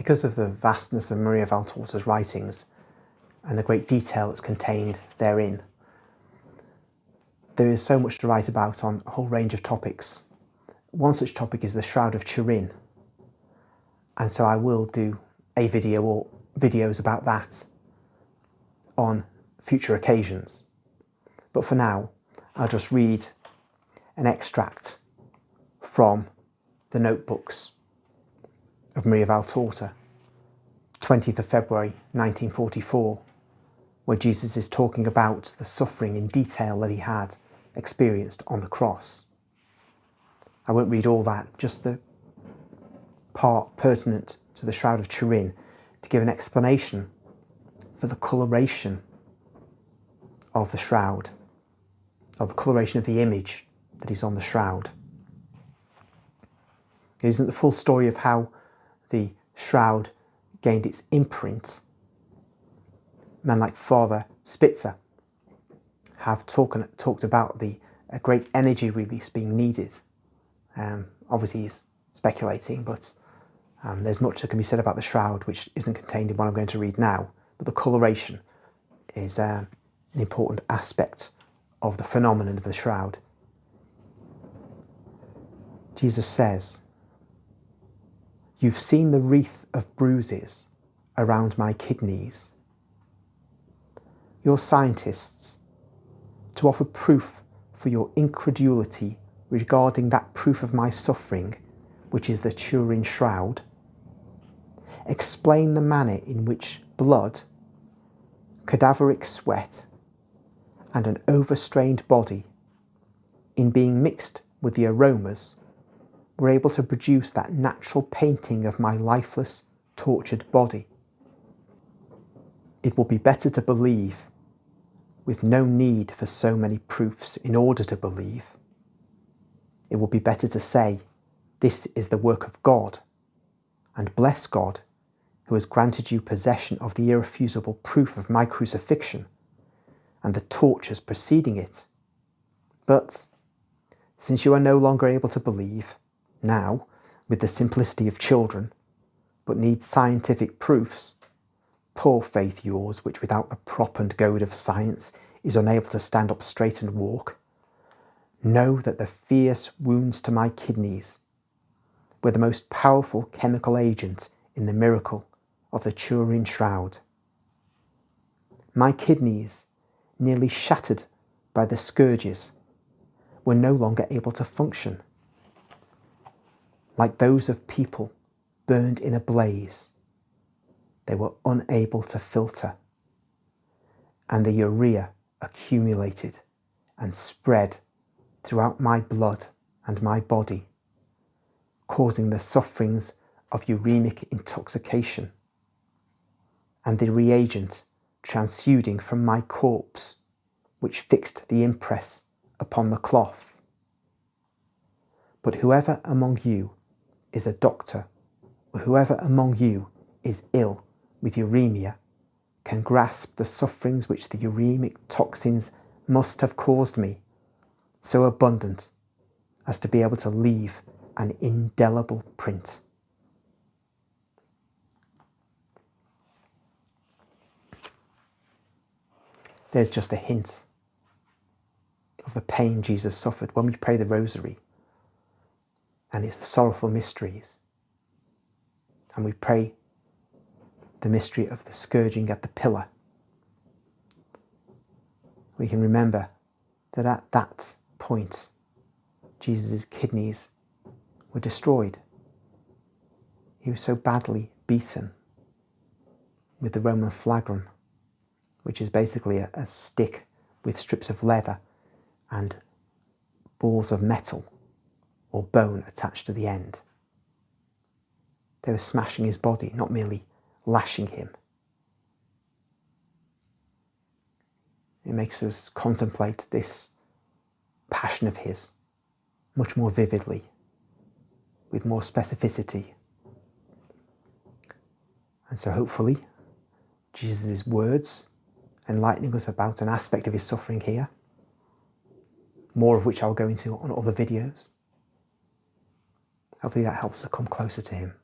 Because of the vastness of Maria Valtorta's writings and the great detail that's contained therein, there is so much to write about on a whole range of topics. One such topic is the Shroud of Turin, and so I will do a video or videos about that on future occasions. But for now, I'll just read an extract from the notebooks of Maria Valtorta, 20th of February 1944, where Jesus is talking about the suffering in detail that he had experienced on the cross. I won't read all that, just the part pertinent to the Shroud of Turin, to give an explanation for the coloration of the shroud, or the coloration of the image that is on the shroud. It isn't the full story of how the shroud gained its imprint. Men like Father Spitzer have talked about the great energy release being needed. Obviously he's speculating, but there's much that can be said about the shroud which isn't contained in what I'm going to read now. But the coloration is an important aspect of the phenomenon of the shroud. Jesus says, "You've seen the wreath of bruises around my kidneys. You're scientists. To offer proof for your incredulity regarding that proof of my suffering, which is the Turin Shroud, explain the manner in which blood, cadaveric sweat, and an overstrained body, in being mixed with the aromas, were able to produce that natural painting of my lifeless, tortured body. It will be better to believe, with no need for so many proofs in order to believe. It will be better to say, this is the work of God, and bless God, who has granted you possession of the irrefutable proof of my crucifixion and the tortures preceding it. But, since you are no longer able to believe, now, with the simplicity of children, but need scientific proofs, poor faith yours, which without the prop and goad of science is unable to stand up straight and walk, know that the fierce wounds to my kidneys were the most powerful chemical agent in the miracle of the Turin Shroud. My kidneys, nearly shattered by the scourges, were no longer able to function. Like those of people burned in a blaze, they were unable to filter, and the urea accumulated and spread throughout my blood and my body, causing the sufferings of uremic intoxication, and the reagent transuding from my corpse, which fixed the impress upon the cloth. But whoever among you is a doctor, or whoever among you is ill with uremia, can grasp the sufferings which the uremic toxins must have caused me, so abundant as to be able to leave an indelible print." There's just a hint of the pain Jesus suffered when we pray the Rosary, and it's the sorrowful mysteries, and we pray the mystery of the scourging at the pillar. We can remember that at that point Jesus' kidneys were destroyed. He was so badly beaten with the Roman flagrum, which is basically a stick with strips of leather and balls of metal or bone attached to the end. They were smashing his body, not merely lashing him. It makes us contemplate this passion of his much more vividly, with more specificity. And so hopefully Jesus' words enlightening us about an aspect of his suffering here, more of which I'll go into on other videos. Hopefully that helps us come closer to him.